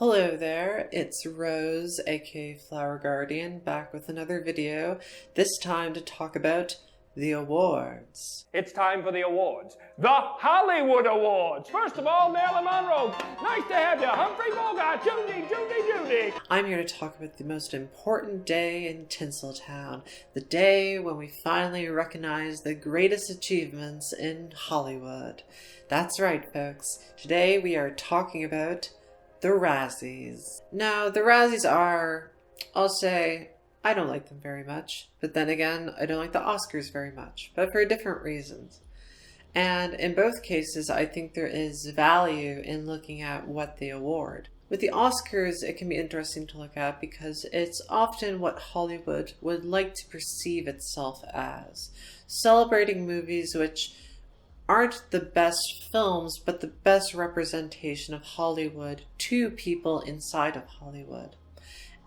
Hello there, it's Rose, aka Flower Guardian, back with another video, this time to talk about the awards. It's time for the awards. The Hollywood Awards! First of all, Marilyn Monroe. Nice to have you. Humphrey Bogart, Judy. I'm here to talk about the most important day in Tinseltown, the day when we finally recognize the greatest achievements in Hollywood. That's right, folks. Today we are talking about the Razzies. Now, the Razzies are, I'll say, I don't like them very much. But then again, I don't like the Oscars very much. But for different reasons. And in both cases, I think there is value in looking at what they award. With the Oscars, it can be interesting to look at because it's often what Hollywood would like to perceive itself as. Celebrating movies which aren't the best films, but the best representation of Hollywood to people inside of Hollywood.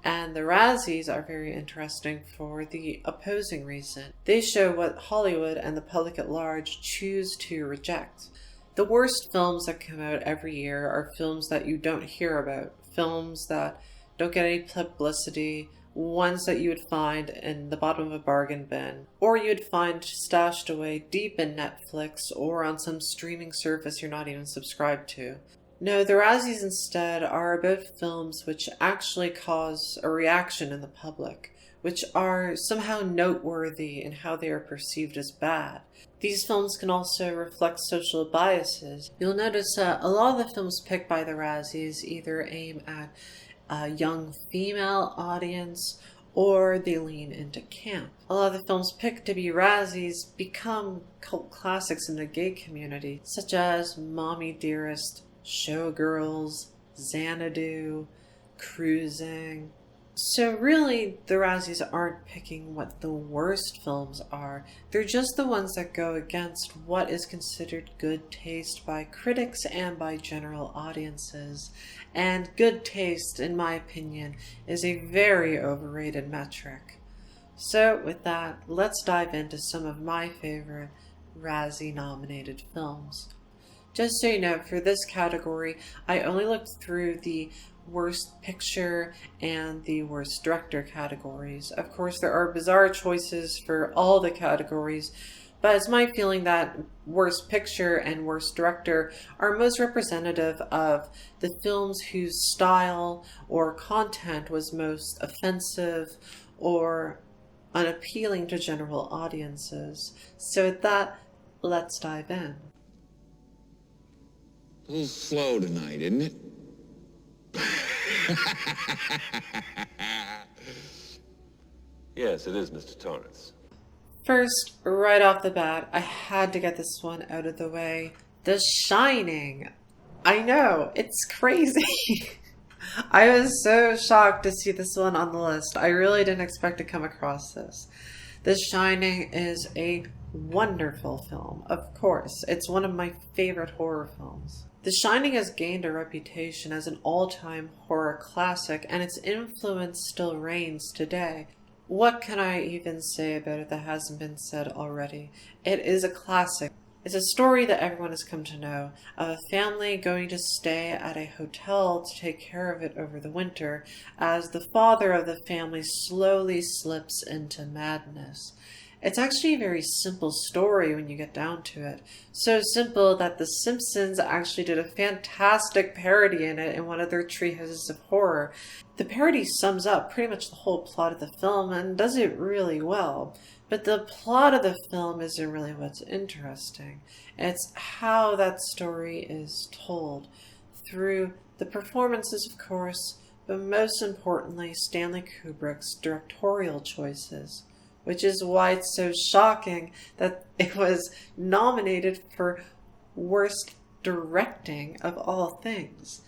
And the Razzies are very interesting for the opposing reason. They show what Hollywood and the public at large choose to reject. The worst films that come out every year are films that you don't hear about, films that don't get any publicity, ones that you would find in the bottom of a bargain bin, or you'd find stashed away deep in Netflix or on some streaming service you're not even subscribed to. No, the Razzies instead are about films which actually cause a reaction in the public, which are somehow noteworthy in how they are perceived as bad. These films can also reflect social biases. You'll notice a lot of the films picked by the Razzies either aim at a young female audience or they lean into camp. A lot of the films picked to be Razzies become cult classics in the gay community, such as Mommy Dearest, Showgirls, Xanadu, Cruisin. So really, the Razzies aren't picking what the worst films are. They're just the ones that go against what is considered good taste by critics and by general audiences. And good taste, in my opinion, is a very overrated metric. So with that, let's dive into some of my favorite Razzie-nominated films. Just so you know, for this category, I only looked through the worst picture and the worst director categories. Of course, there are bizarre choices for all the categories, but it's my feeling that worst picture and worst director are most representative of the films whose style or content was most offensive or unappealing to general audiences. So with that, let's dive in. A little slow tonight, isn't it? Yes, it is, Mr. Torrance. First, right off the bat, I had to get this one out of the way. The Shining. I know, it's crazy. I was so shocked to see this one on the list. I really didn't expect to come across this. The Shining is a wonderful film, of course. It's one of my favorite horror films. The Shining has gained a reputation as an all-time horror classic, and its influence still reigns today. What can I even say about it that hasn't been said already? It is a classic. It's a story that everyone has come to know, of a family going to stay at a hotel to take care of it over the winter, as the father of the family slowly slips into madness. It's actually a very simple story when you get down to it. So simple that The Simpsons actually did a fantastic parody in it in one of their Treehouses of Horror. The parody sums up pretty much the whole plot of the film and does it really well. But the plot of the film isn't really what's interesting. It's how that story is told through the performances, of course, but most importantly, Stanley Kubrick's directorial choices, which is why it's so shocking that it was nominated for worst directing of all things.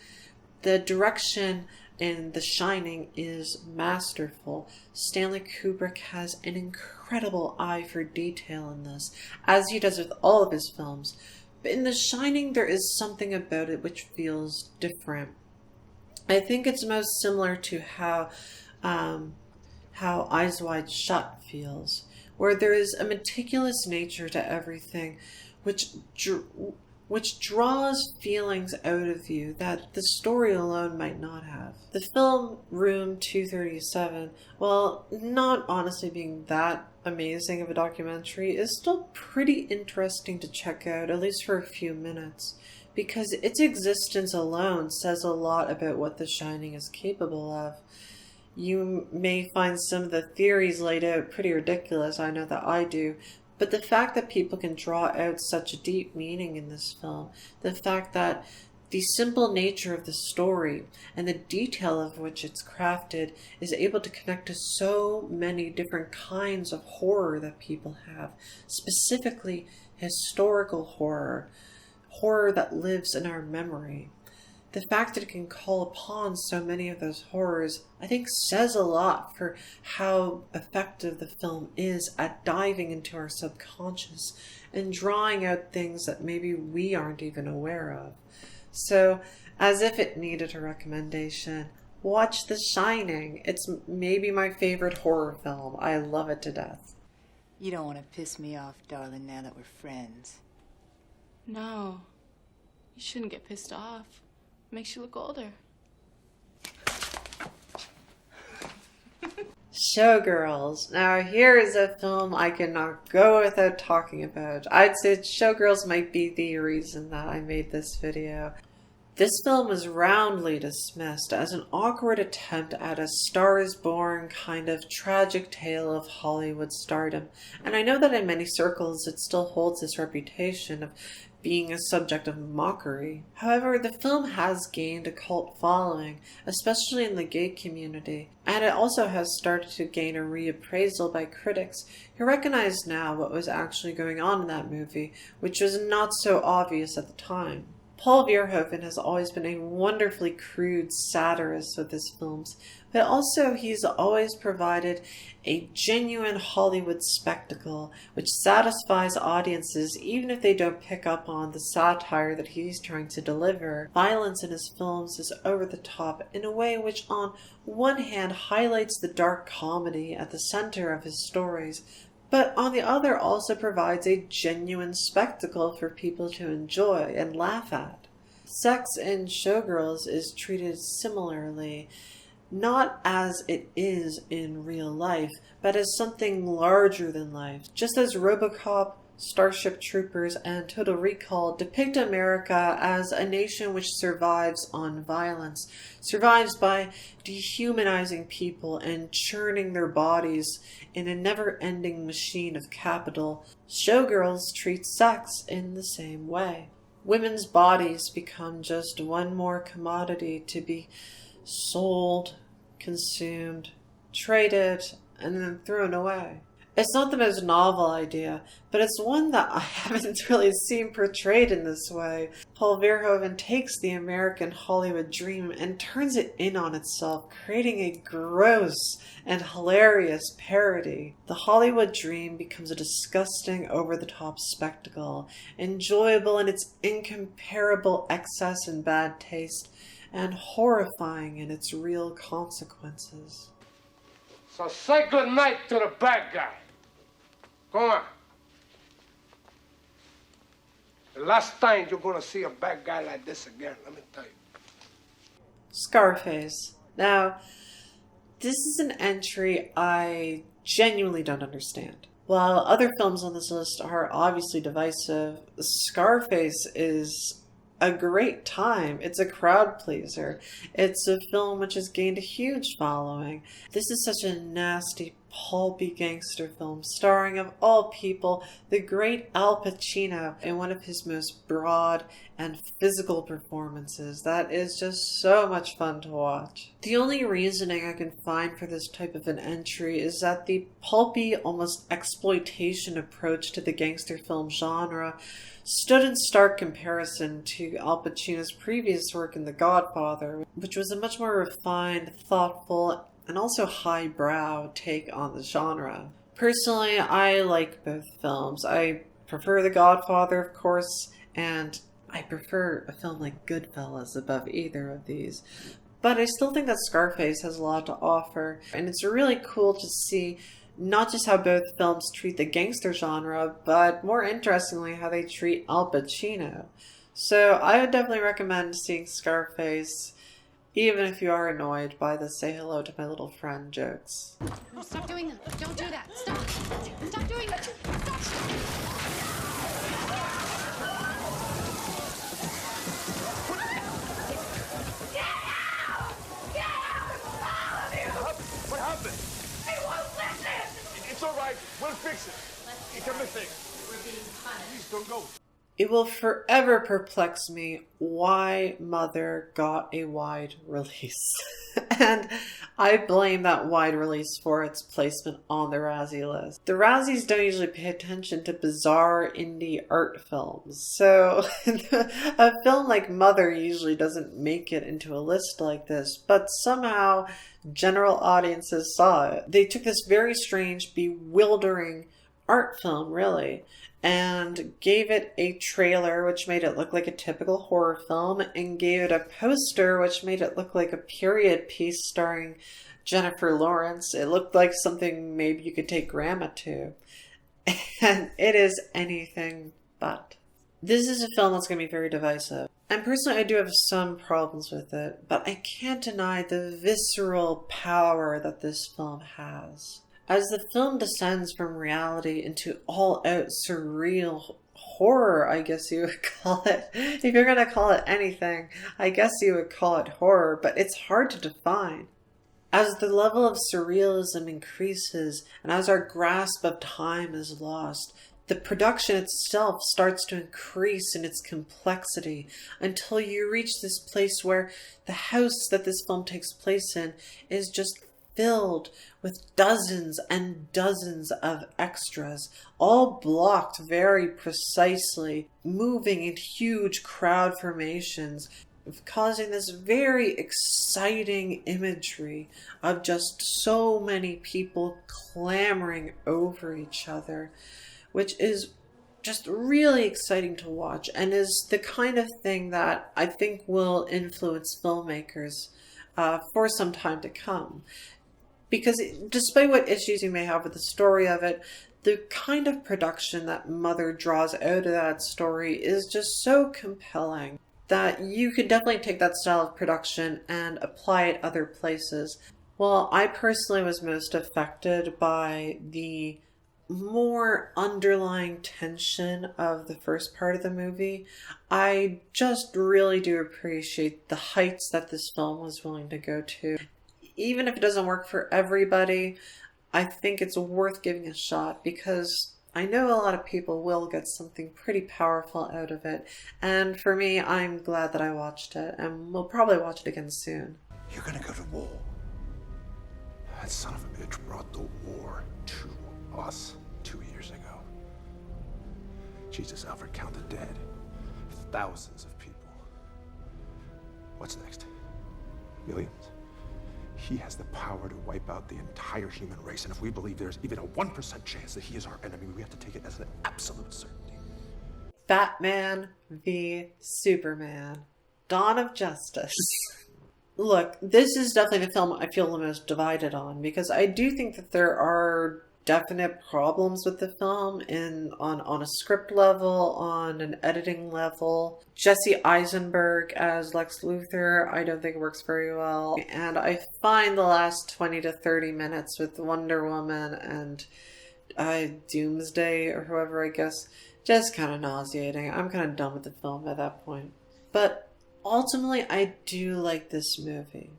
The direction in The Shining is masterful. Stanley Kubrick has an incredible eye for detail in this, as he does with all of his films. But in The Shining, there is something about it which feels different. I think it's most similar to how Eyes Wide Shut feels, where there is a meticulous nature to everything, which which draws feelings out of you that the story alone might not have. The film Room 237, while not honestly being that amazing of a documentary, is still pretty interesting to check out, at least for a few minutes, because its existence alone says a lot about what The Shining is capable of. You may find some of the theories laid out pretty ridiculous, I know that I do, but the fact that people can draw out such a deep meaning in this film, the fact that the simple nature of the story and the detail of which it's crafted is able to connect to so many different kinds of horror that people have, specifically historical horror, horror that lives in our memory. The fact that it can call upon so many of those horrors, I think, says a lot for how effective the film is at diving into our subconscious and drawing out things that maybe we aren't even aware of. So, as if it needed a recommendation, watch The Shining. It's maybe my favorite horror film. I love it to death. You don't want to piss me off, darling, now that we're friends. No, you shouldn't get pissed off. Makes you look older. Showgirls. Now here is a film I cannot go without talking about. I'd say Showgirls might be the reason that I made this video. This film was roundly dismissed as an awkward attempt at a Star is Born kind of tragic tale of Hollywood stardom, and I know that in many circles it still holds this reputation of being a subject of mockery. However, the film has gained a cult following, especially in the gay community, and it also has started to gain a reappraisal by critics who recognize now what was actually going on in that movie, which was not so obvious at the time. Paul Verhoeven has always been a wonderfully crude satirist with his films, but also he's always provided a genuine Hollywood spectacle which satisfies audiences even if they don't pick up on the satire that he's trying to deliver. Violence in his films is over the top in a way which on one hand highlights the dark comedy at the center of his stories, but on the other also provides a genuine spectacle for people to enjoy and laugh at. Sex in Showgirls is treated similarly, not as it is in real life, but as something larger than life. Just as RoboCop, Starship Troopers, and Total Recall depict America as a nation which survives on violence, survives by dehumanizing people and churning their bodies in a never-ending machine of capital, Showgirls treats sex in the same way. Women's bodies become just one more commodity to be sold, consumed, traded, and then thrown away. It's not the most novel idea, but it's one that I haven't really seen portrayed in this way. Paul Verhoeven takes the American Hollywood dream and turns it in on itself, creating a gross and hilarious parody. The Hollywood dream becomes a disgusting, over-the-top spectacle, enjoyable in its incomparable excess and bad taste, and horrifying in its real consequences. So say good night to the bad guy. Come on. The last time you're gonna see a bad guy like this again, let me tell you. Scarface. Now, this is an entry I genuinely don't understand. While other films on this list are obviously divisive, Scarface is a great time. It's a crowd pleaser. It's a film which has gained a huge following. This is such a nasty, pulpy gangster film starring, of all people, the great Al Pacino in one of his most broad and physical performances. That is just so much fun to watch. The only reasoning I can find for this type of an entry is that the pulpy, almost exploitation approach to the gangster film genre stood in stark comparison to Al Pacino's previous work in The Godfather, which was a much more refined, thoughtful, and also highbrow take on the genre. Personally, I like both films. I prefer The Godfather, of course, and I prefer a film like Goodfellas above either of these. But I still think that Scarface has a lot to offer, and it's really cool to see not just how both films treat the gangster genre, but more interestingly, how they treat Al Pacino. So I would definitely recommend seeing Scarface, even if you are annoyed by the say hello to my little friend jokes. No, stop doing that. Don't do that. Stop. Stop doing that. Stop. What happened? He won't listen! It's all right. We'll fix it. It's a mistake. We're being punished. Please don't go. It will forever perplex me why Mother got a wide release. And I blame that wide release for its placement on the Razzie list. The Razzies don't usually pay attention to bizarre indie art films, so a film like Mother usually doesn't make it into a list like this, but somehow general audiences saw it. They took this very strange, bewildering art film, really, and gave it a trailer which made it look like a typical horror film, and gave it a poster which made it look like a period piece starring Jennifer Lawrence. It looked like something maybe you could take Grandma to. And it is anything but. This is a film that's going to be very divisive. And personally, I do have some problems with it, but I can't deny the visceral power that this film has. As the film descends from reality into all-out surreal horror, I guess you would call it. If you're going to call it anything, I guess you would call it horror, but it's hard to define. As the level of surrealism increases, and as our grasp of time is lost, the production itself starts to increase in its complexity until you reach this place where the house that this film takes place in is just filled with dozens and dozens of extras, all blocked very precisely, moving in huge crowd formations, causing this very exciting imagery of just so many people clamoring over each other, which is just really exciting to watch and is the kind of thing that I think will influence filmmakers for some time to come. Because despite what issues you may have with the story of it, the kind of production that Mother draws out of that story is just so compelling that you could definitely take that style of production and apply it other places. Well, I personally was most affected by the more underlying tension of the first part of the movie. I just really do appreciate the heights that this film was willing to go to. Even if it doesn't work for everybody, I think it's worth giving a shot because I know a lot of people will get something pretty powerful out of it. And for me, I'm glad that I watched it, and we'll probably watch it again soon. You're gonna go to war. That son of a bitch brought the war to us 2 years ago. Jesus, Alfred, count the dead. Thousands of people. What's next? Millions? He has the power to wipe out the entire human race, and if we believe there's even a 1% chance that he is our enemy, we have to take it as an absolute certainty. Batman v Superman. Dawn of Justice. Look, this is definitely the film I feel the most divided on, because I do think that there are definite problems with the film on a script level, on an editing level. Jesse Eisenberg as Lex Luthor, I don't think works very well. And I find the last 20 to 30 minutes with Wonder Woman and Doomsday, or whoever, I guess, just kind of nauseating. I'm kind of done with the film at that point. But ultimately, I do like this movie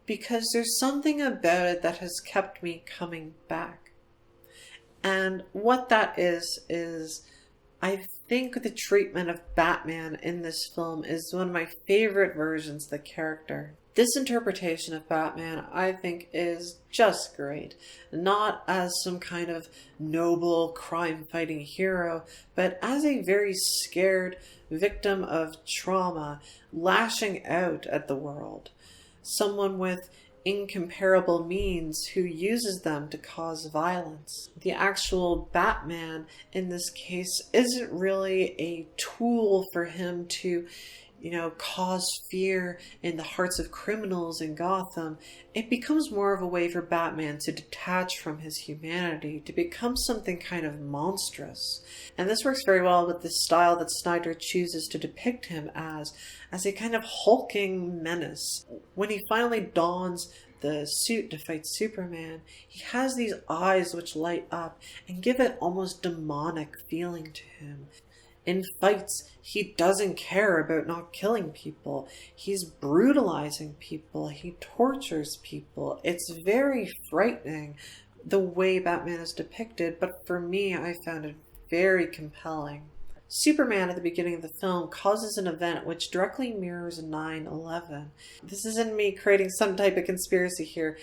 because there's something about it that has kept me coming back. And what that is I think the treatment of Batman in this film is one of my favorite versions of the character. This interpretation of Batman, I think, is just great. Not as some kind of noble crime-fighting hero, but as a very scared victim of trauma, lashing out at the world. Someone with incomparable means who uses them to cause violence. The actual Batman in this case isn't really a tool for him to cause fear in the hearts of criminals in Gotham, it becomes more of a way for Batman to detach from his humanity, to become something kind of monstrous. And this works very well with the style that Snyder chooses to depict him as a kind of hulking menace. When he finally dons the suit to fight Superman, he has these eyes which light up and give it almost demonic feeling to him. In fights, he doesn't care about not killing people. He's brutalizing people. He tortures people. It's very frightening the way Batman is depicted, but for me, I found it very compelling. Superman at the beginning of the film causes an event which directly mirrors 9/11. This isn't me creating some type of conspiracy here.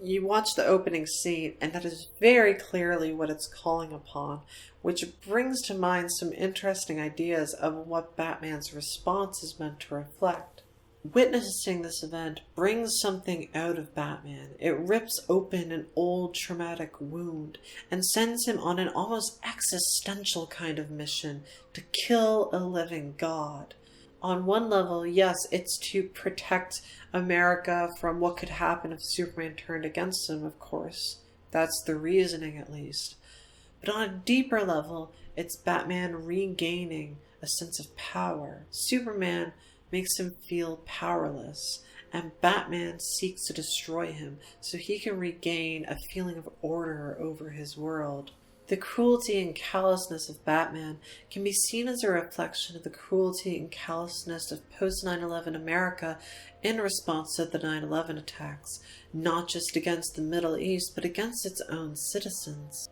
You watch the opening scene, and that is very clearly what it's calling upon, which brings to mind some interesting ideas of what Batman's response is meant to reflect. Witnessing this event brings something out of Batman. It rips open an old traumatic wound and sends him on an almost existential kind of mission to kill a living god. On one level, yes, it's to protect America from what could happen if Superman turned against him, of course. That's the reasoning, at least. But on a deeper level, it's Batman regaining a sense of power. Superman makes him feel powerless, and Batman seeks to destroy him so he can regain a feeling of order over his world. The cruelty and callousness of Batman can be seen as a reflection of the cruelty and callousness of post-9/11 America in response to the 9/11 attacks, not just against the Middle East, but against its own citizens.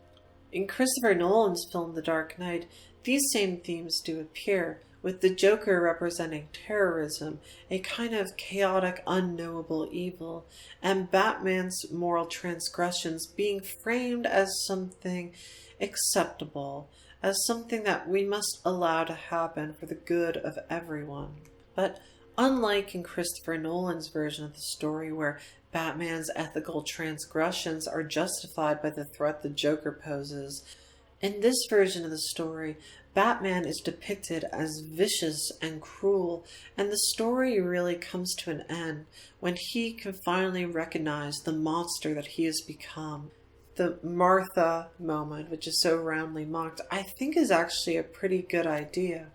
In Christopher Nolan's film The Dark Knight, these same themes do appear, with the Joker representing terrorism, a kind of chaotic, unknowable evil, and Batman's moral transgressions being framed as something acceptable, as something that we must allow to happen for the good of everyone. But unlike in Christopher Nolan's version of the story, where Batman's ethical transgressions are justified by the threat the Joker poses, in this version of the story, Batman is depicted as vicious and cruel, and the story really comes to an end when he can finally recognize the monster that he has become. The Martha moment, which is so roundly mocked, I think is actually a pretty good idea.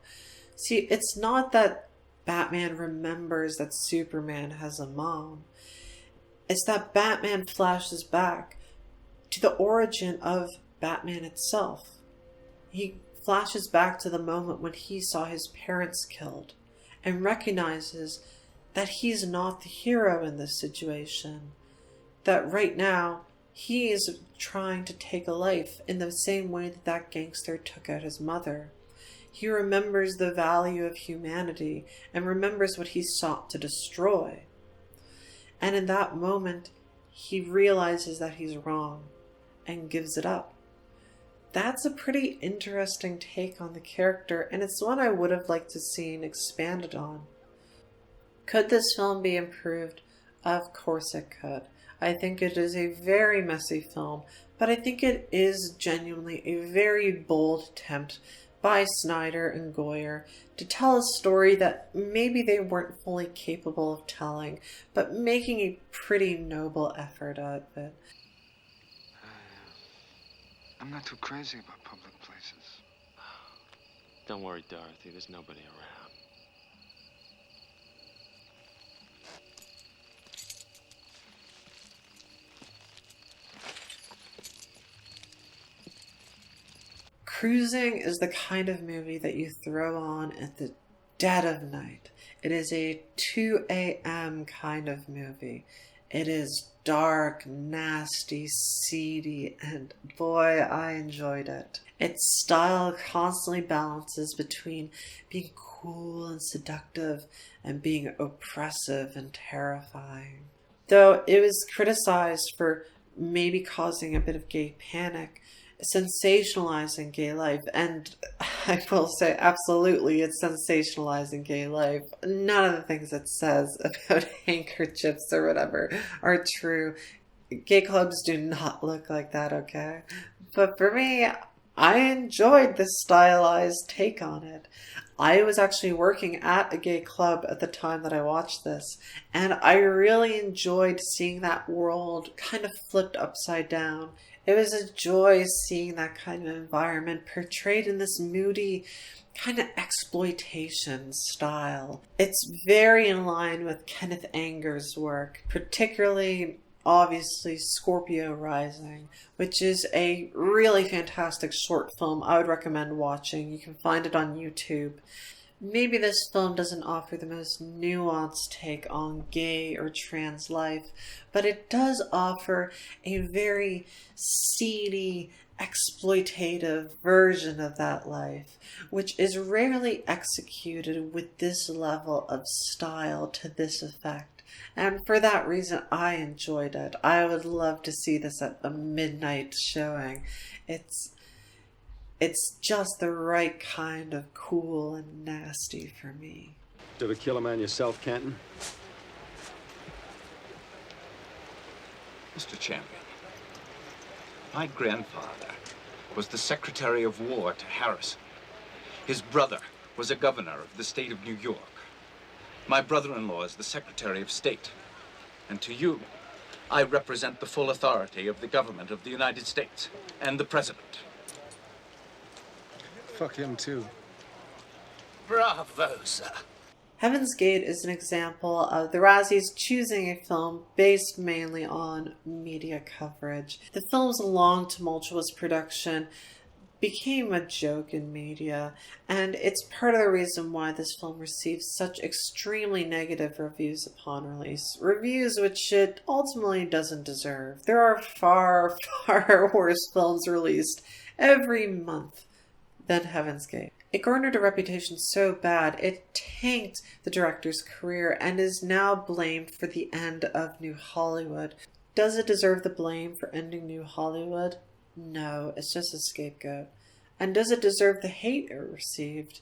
See, it's not that Batman remembers that Superman has a mom. It's that Batman flashes back to the origin of Batman itself. He flashes back to the moment when he saw his parents killed and recognizes that he's not the hero in this situation. That right now, he is trying to take a life in the same way that that gangster took out his mother. He remembers the value of humanity and remembers what he sought to destroy. And in that moment, he realizes that he's wrong and gives it up. That's a pretty interesting take on the character, and it's one I would have liked to see expanded on. Could this film be improved? Of course it could. I think it is a very messy film, but I think it is genuinely a very bold attempt by Snyder and Goyer to tell a story that maybe they weren't fully capable of telling, but making a pretty noble effort at it. I'm not too crazy about public places. Don't worry, Dorothy. There's nobody around. Cruising is the kind of movie that you throw on at the dead of night. It is a 2 a.m. kind of movie. It is dark, nasty, seedy, and boy, I enjoyed it. Its style constantly balances between being cool and seductive and being oppressive and terrifying. Though it was criticized for maybe causing a bit of gay panic, sensationalizing gay life, and I will say absolutely it's sensationalizing gay life. None of the things it says about handkerchiefs or whatever are true. Gay clubs do not look like that, okay? But for me, I enjoyed this stylized take on it. I was actually working at a gay club at the time that I watched this, and I really enjoyed seeing that world kind of flipped upside down. It was a joy seeing that kind of environment portrayed in this moody kind of exploitation style. It's very in line with Kenneth Anger's work, particularly obviously Scorpio Rising, which is a really fantastic short film I would recommend watching. You can find it on YouTube. Maybe this film doesn't offer the most nuanced take on gay or trans life, but it does offer a very seedy, exploitative version of that life, which is rarely executed with this level of style to this effect. And for that reason, I enjoyed it. I would love to see this at a midnight showing. It's just the right kind of cool and nasty for me. Ever kill a man yourself, Canton? Mr. Champion, my grandfather was the Secretary of War to Harrison. His brother was a governor of the state of New York. My brother-in-law is the Secretary of State. And to you, I represent the full authority of the government of the United States and the President. Fuck him, too. Bravo, sir. Heaven's Gate is an example of the Razzies choosing a film based mainly on media coverage. The film's long, tumultuous production became a joke in media, and it's part of the reason why this film received such extremely negative reviews upon release. Reviews which it ultimately doesn't deserve. There are far, far worse films released every month than Heaven's Gate. It garnered a reputation so bad it tanked the director's career and is now blamed for the end of New Hollywood. Does it deserve the blame for ending New Hollywood? No, it's just a scapegoat. And does it deserve the hate it received?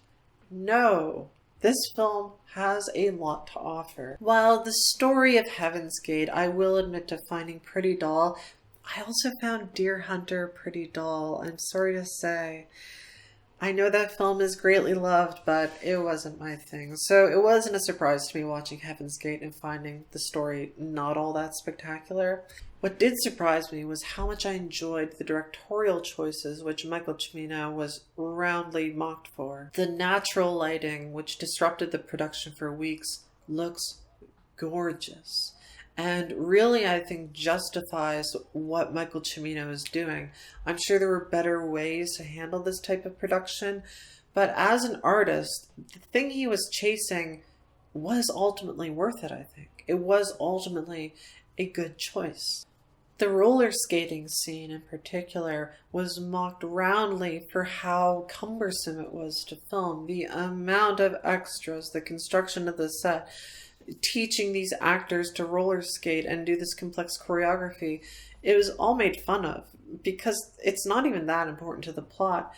No. This film has a lot to offer. While the story of Heaven's Gate I will admit to finding pretty dull, I also found Deer Hunter pretty dull, I'm sorry to say. I know that film is greatly loved, but it wasn't my thing. So it wasn't a surprise to me watching Heaven's Gate and finding the story not all that spectacular. What did surprise me was how much I enjoyed the directorial choices which Michael Cimino was roundly mocked for. The natural lighting, which disrupted the production for weeks, looks gorgeous. And really, I think, justifies what Michael Cimino is doing. I'm sure there were better ways to handle this type of production, but as an artist, the thing he was chasing was ultimately worth it, I think. It was ultimately a good choice. The roller skating scene in particular was mocked roundly for how cumbersome it was to film. The amount of extras, the construction of the set, teaching these actors to roller skate and do this complex choreography, it was all made fun of because it's not even that important to the plot.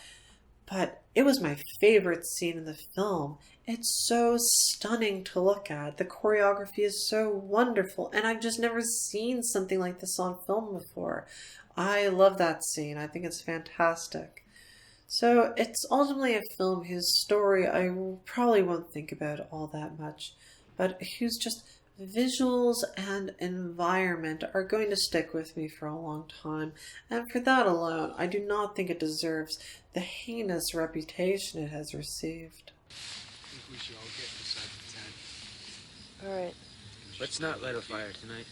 But it was my favorite scene in the film. It's so stunning to look at. The choreography is so wonderful, and I've just never seen something like this on film before. I love that scene. I think it's fantastic. So it's ultimately a film whose story I probably won't think about all that much, but whose just visuals and environment are going to stick with me for a long time. And for that alone, I do not think it deserves the heinous reputation it has received. I think we should all get inside the tent. All right. Let's not light a fire tonight.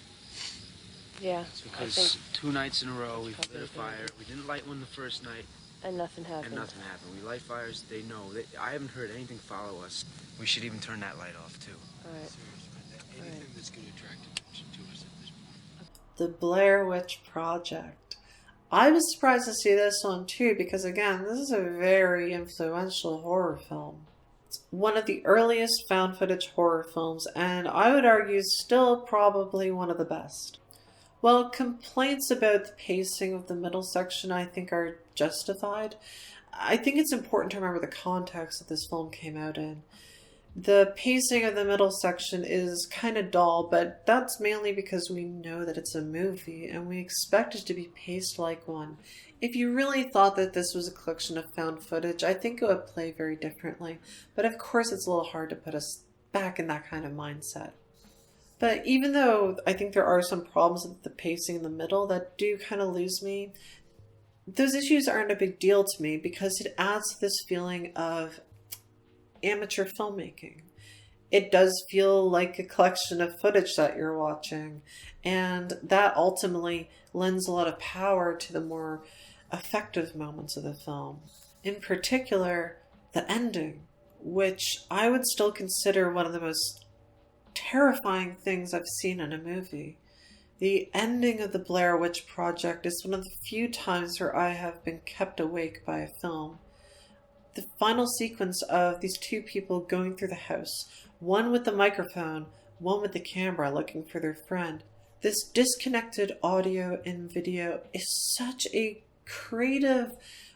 Yeah. It's because 2 nights in a row we've lit a fire. We didn't light one the first night. And nothing happened. We light fires, they know. I haven't heard anything follow us. We should even turn that light off, too. All right. Anything that's going to attract attention to us at this point. The Blair Witch Project. I was surprised to see this one too because, again, this is a very influential horror film. It's one of the earliest found footage horror films, and I would argue still probably one of the best. While complaints about the pacing of the middle section I think are justified, I think it's important to remember the context that this film came out in. The pacing of the middle section is kind of dull, but that's mainly because we know that it's a movie and we expect it to be paced like one. If you really thought that this was a collection of found footage, I think it would play very differently. But of course it's a little hard to put us back in that kind of mindset. But even though I think there are some problems with the pacing in the middle that do kind of lose me, those issues aren't a big deal to me because it adds to this feeling of amateur filmmaking. It does feel like a collection of footage that you're watching, and that ultimately lends a lot of power to the more effective moments of the film. In particular, the ending, which I would still consider one of the most terrifying things I've seen in a movie. The ending of the Blair Witch Project is one of the few times where I have been kept awake by a film. The final sequence of these two people going through the house, one with the microphone, one with the camera looking for their friend. This disconnected audio and video is such a creative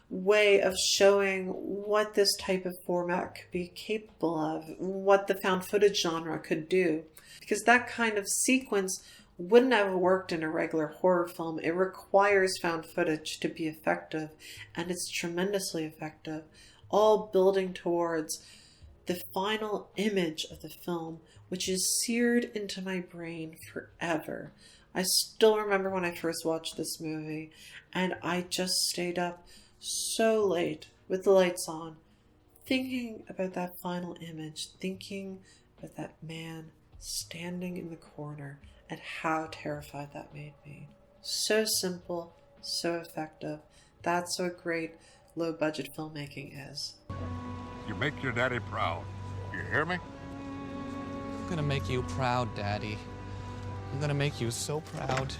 way of showing what this type of format could be capable of, what the found footage genre could do. Because that kind of sequence wouldn't have worked in a regular horror film. It requires found footage to be effective, and it's tremendously effective, all building towards the final image of the film, which is seared into my brain forever. I still remember when I first watched this movie, and I just stayed up so late with the lights on, thinking about that final image, thinking about that man standing in the corner and how terrified that made me. So simple, so effective. That's what great low-budget filmmaking is. You make your daddy proud. You hear me? I'm gonna make you proud, Daddy. I'm gonna make you so proud.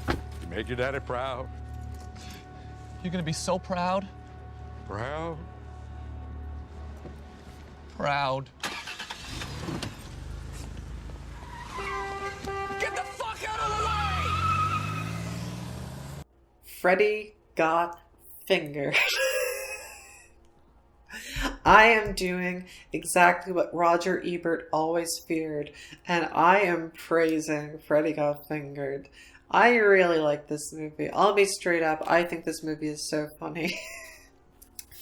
You make your daddy proud. You're gonna be so proud. Proud? Proud. Get the fuck out of the way! Freddy Got Fingered. I am doing exactly what Roger Ebert always feared, and I am praising Freddy Got Fingered. I really like this movie. I'll be straight up, I think this movie is so funny.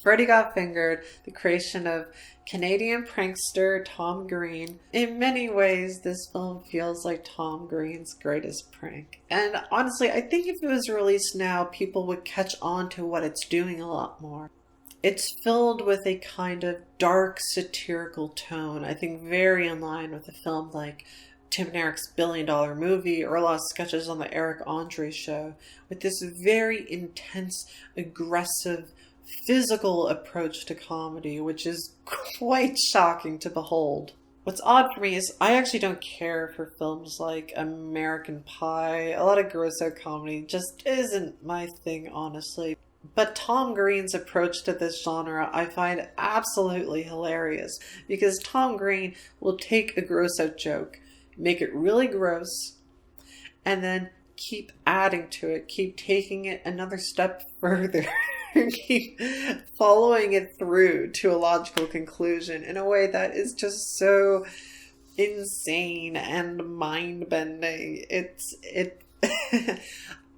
Freddy Got Fingered, the creation of Canadian prankster Tom Green. In many ways, this film feels like Tom Green's greatest prank. And honestly, I think if it was released now, people would catch on to what it's doing a lot more. It's filled with a kind of dark, satirical tone, I think very in line with a film like Tim and Eric's $1 Billion Movie or a lot of sketches on the Eric Andre Show, with this very intense, aggressive, physical approach to comedy, which is quite shocking to behold. What's odd for me is I actually don't care for films like American Pie. A lot of gross-out comedy just isn't my thing, honestly. But Tom Green's approach to this genre I find absolutely hilarious, because Tom Green will take a gross-out joke, make it really gross, and then keep adding to it, keep taking it another step further, keep following it through to a logical conclusion in a way that is just so insane and mind-bending.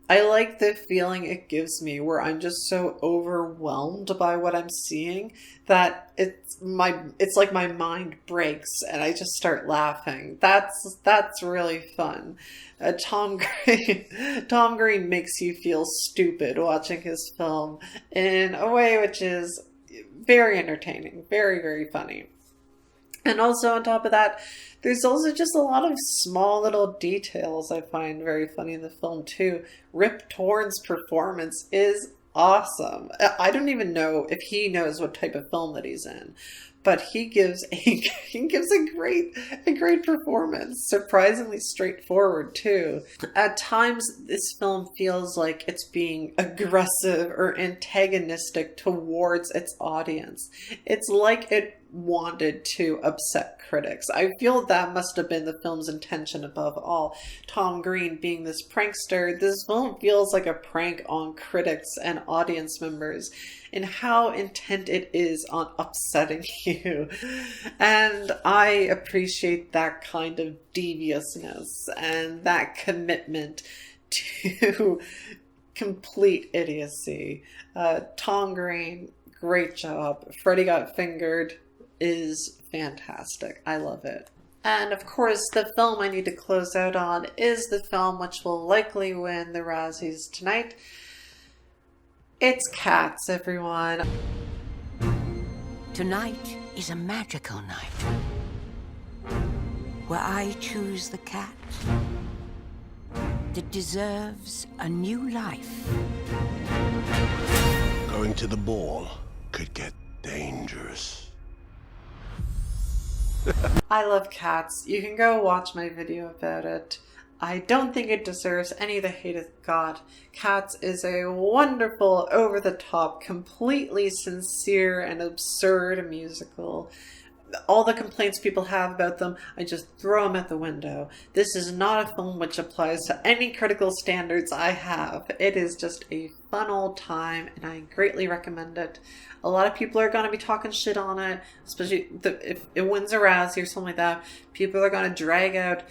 I like the feeling it gives me where I'm just so overwhelmed by what I'm seeing that it's like my mind breaks and I just start laughing. That's really fun. Tom Green makes you feel stupid watching his film in a way which is very entertaining, very, very funny. And also on top of that, there's also just a lot of small little details I find very funny in the film too. Rip Torn's performance is awesome. I don't even know if he knows what type of film that he's in, but he gives a great performance. Surprisingly straightforward too. At times this film feels like it's being aggressive or antagonistic towards its audience. It's like it wanted to upset critics. I feel that must have been the film's intention above all. Tom Green being this prankster, this film feels like a prank on critics and audience members and how intent it is on upsetting you. And I appreciate that kind of deviousness and that commitment to complete idiocy. Tom Green, great job. Freddy Got Fingered is fantastic. I love it. And of course, the film I need to close out on is the film which will likely win the Razzies tonight. It's Cats, everyone. Tonight is a magical night where I choose the cat that deserves a new life. Going to the ball could get dangerous. I love Cats. You can go watch my video about it. I don't think it deserves any of the hate it got. Cats is a wonderful, over-the-top, completely sincere and absurd musical. All the complaints people have about them, I just throw them at the window. This is not a film which applies to any critical standards I have. It is just a fun old time, and I greatly recommend it. A lot of people are going to be talking shit on it, especially if it wins a Razzie or something like that. People are going to drag out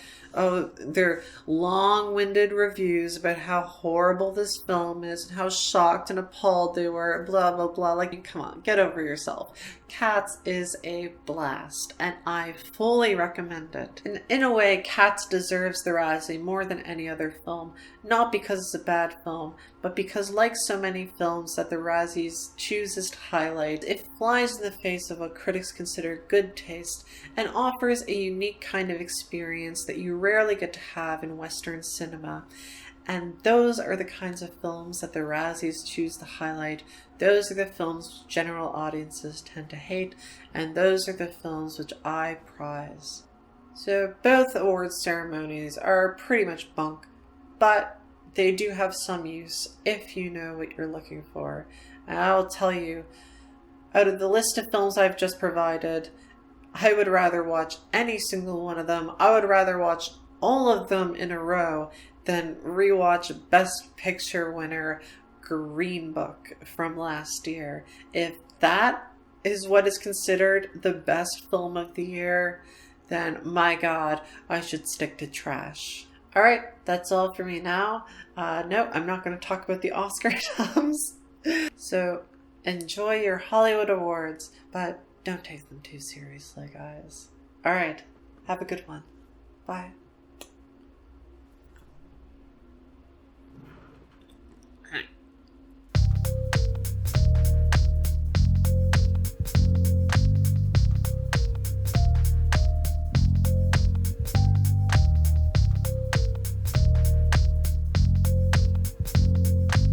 their long-winded reviews about how horrible this film is and how shocked and appalled they were, blah, blah, blah. Like, come on, get over yourself. Cats is a blast, and I fully recommend it. And in a way, Cats deserves the Razzie more than any other film. Not because it's a bad film, but because, like so many films that the Razzies chooses to highlight, it flies in the face of what critics consider good taste and offers a unique kind of experience that you rarely get to have in Western cinema. And those are the kinds of films that the Razzies choose to highlight. Those are the films general audiences tend to hate, and those are the films which I prize. So both awards ceremonies are pretty much bunk, but they do have some use if you know what you're looking for. And I'll tell you, out of the list of films I've just provided, I would rather watch any single one of them. I would rather watch all of them in a row than rewatch Best Picture winner Green Book from last year. If that is what is considered the best film of the year, then my God, I should stick to trash. Alright, that's all for me now. No, I'm not going to talk about the Oscar noms. So enjoy your Hollywood awards, but don't take them too seriously, guys. Alright, have a good one. Bye.